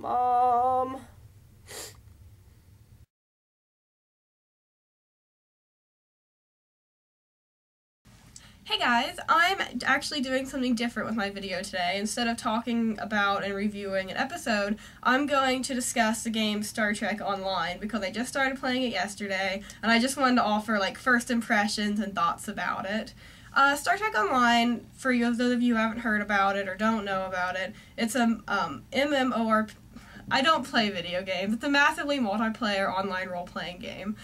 Mom. Hey guys, I'm actually doing something different with my video today. Instead of talking about and reviewing an episode, I'm going to discuss the game Star Trek Online because I just started playing it yesterday and I just wanted to offer like first impressions and thoughts about it. Star Trek Online, for those of you who haven't heard about it or don't know about it, it's a MMORPG. I don't play video games. It's a massively multiplayer online role-playing game.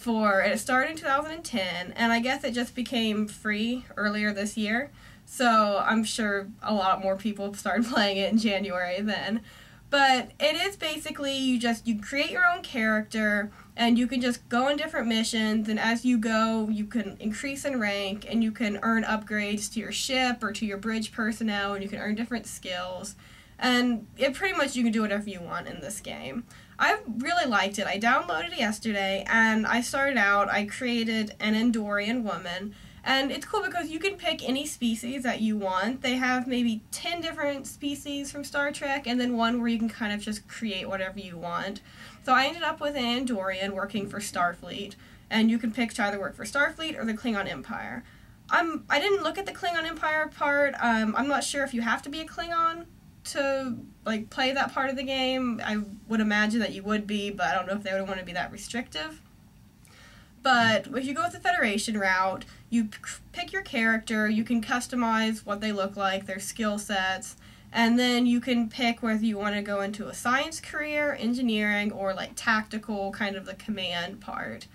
It started in 2010, and I guess it just became free earlier this year. So I'm sure a lot more people started playing it in January then. But it is basically you create your own character, and you can just go on different missions, and as you go, you can increase in rank, and you can earn upgrades to your ship or to your bridge personnel, and you can earn different skills. And pretty much you can do whatever you want in this game. I really liked it. I downloaded it yesterday, and I created an Andorian woman, and it's cool because you can pick any species that you want. They have maybe 10 different species from Star Trek, and then one where you can kind of just create whatever you want. So I ended up with an Andorian working for Starfleet, and you can pick to either work for Starfleet or the Klingon Empire. I didn't look at the Klingon Empire part. I'm not sure if you have to be a Klingon to play that part of the game. I would imagine that you would be, but I don't know if they would want to be that restrictive. But if you go with the Federation route, you pick your character, you can customize what they look like, their skill sets, and then you can pick whether you want to go into a science career, engineering, or tactical, kind of the command part.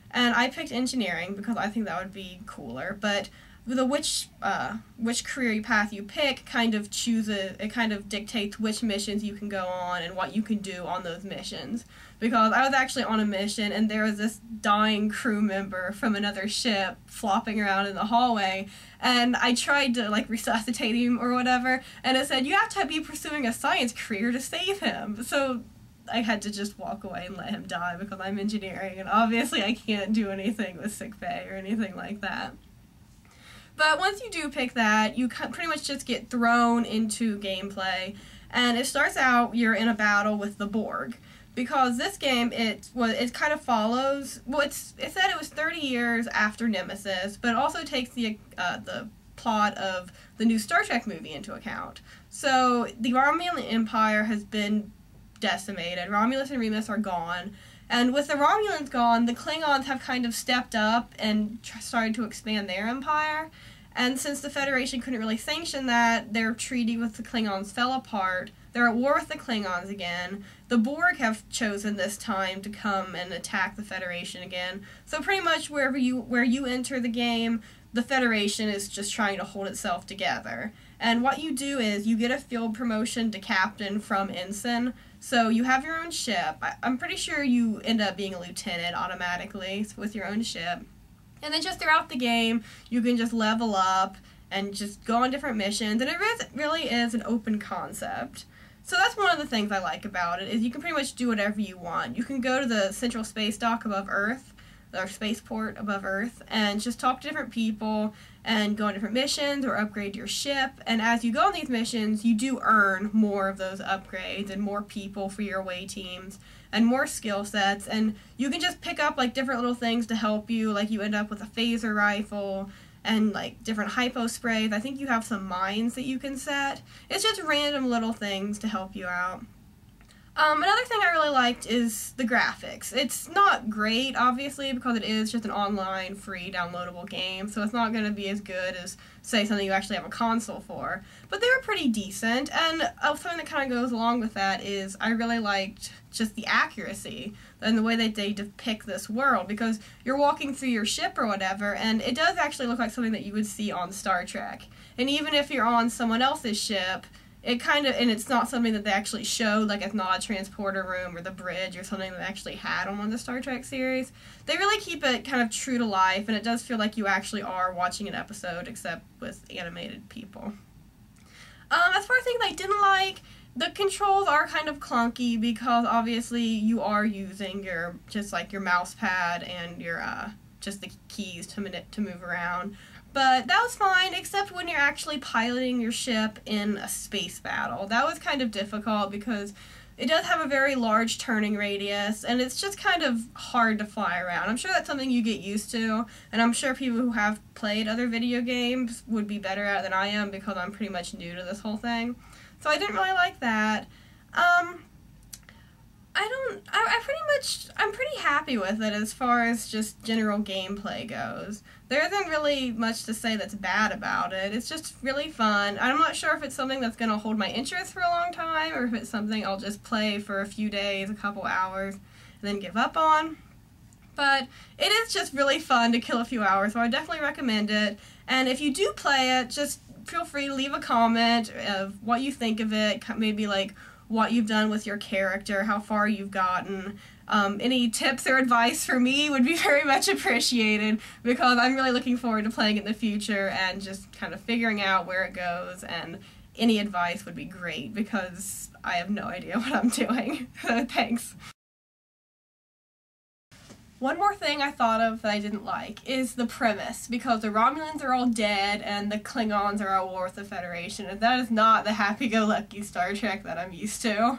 And I picked engineering because I think that would be cooler, but which career path you pick kind of dictates which missions you can go on and what you can do on those missions. Because I was actually on a mission and there was this dying crew member from another ship flopping around in the hallway, and I tried to resuscitate him or whatever, and it said you have to be pursuing a science career to save him. So I had to just walk away and let him die because I'm engineering, and obviously I can't do anything with sickbay or anything like that. But once you do pick that, you pretty much just get thrown into gameplay, and it starts out you're in a battle with the Borg. Because this game, it kind of follows, it said it was 30 years after Nemesis, but it also takes the plot of the new Star Trek movie into account. So the Romulan Empire has been decimated. Romulus and Remus are gone. And with the Romulans gone, the Klingons have kind of stepped up and started to expand their empire. And since the Federation couldn't really sanction that, their treaty with the Klingons fell apart. They're at war with the Klingons again. The Borg have chosen this time to come and attack the Federation again. So pretty much where you enter the game, the Federation is just trying to hold itself together. And what you do is you get a field promotion to captain from ensign. So you have your own ship. I'm pretty sure you end up being a lieutenant automatically with your own ship. And then just throughout the game, you can just level up and just go on different missions. And it really is an open concept. So that's one of the things I like about it, is you can pretty much do whatever you want. You can go to the Central Space Dock above Earth, or spaceport above Earth, and just talk to different people and go on different missions or upgrade your ship. And as you go on these missions, you do earn more of those upgrades and more people for your away teams and more skill sets. And you can just pick up different little things to help you. You end up with a phaser rifle and different hypo sprays. I think you have some mines that you can set. It's just random little things to help you out. Another thing I really liked is the graphics. It's not great, obviously, because it is just an online, free, downloadable game, so it's not going to be as good as, say, something you actually have a console for. But they were pretty decent, and something that kind of goes along with that is I really liked just the accuracy and the way that they depict this world, because you're walking through your ship or whatever, and it does actually look like something that you would see on Star Trek. And even if you're on someone else's ship, and it's not something that they actually showed, it's not a transporter room or the bridge or something that they actually had on one of the Star Trek series. They really keep it kind of true to life, and it does feel like you actually are watching an episode, except with animated people. As far as things I didn't like, the controls are kind of clunky because obviously you are using your mouse pad and your just the keys to move around. But that was fine, except when you're actually piloting your ship in a space battle. That was kind of difficult because it does have a very large turning radius, and it's just kind of hard to fly around. I'm sure that's something you get used to, and I'm sure people who have played other video games would be better at it than I am because I'm pretty much new to this whole thing. So I didn't really like that. I'm pretty happy with it as far as just general gameplay goes. There isn't really much to say that's bad about it. It's just really fun. I'm not sure if it's something that's going to hold my interest for a long time, or if it's something I'll just play for a few days, a couple hours, and then give up on. But it is just really fun to kill a few hours, so I definitely recommend it. And if you do play it, just feel free to leave a comment of what you think of it, maybe like what you've done with your character, how far you've gotten. Any tips or advice for me would be very much appreciated, because I'm really looking forward to playing it in the future and just kind of figuring out where it goes, and any advice would be great because I have no idea what I'm doing. Thanks. One more thing I thought of that I didn't like is the premise, because the Romulans are all dead and the Klingons are at war with the Federation, and that is not the happy-go-lucky Star Trek that I'm used to.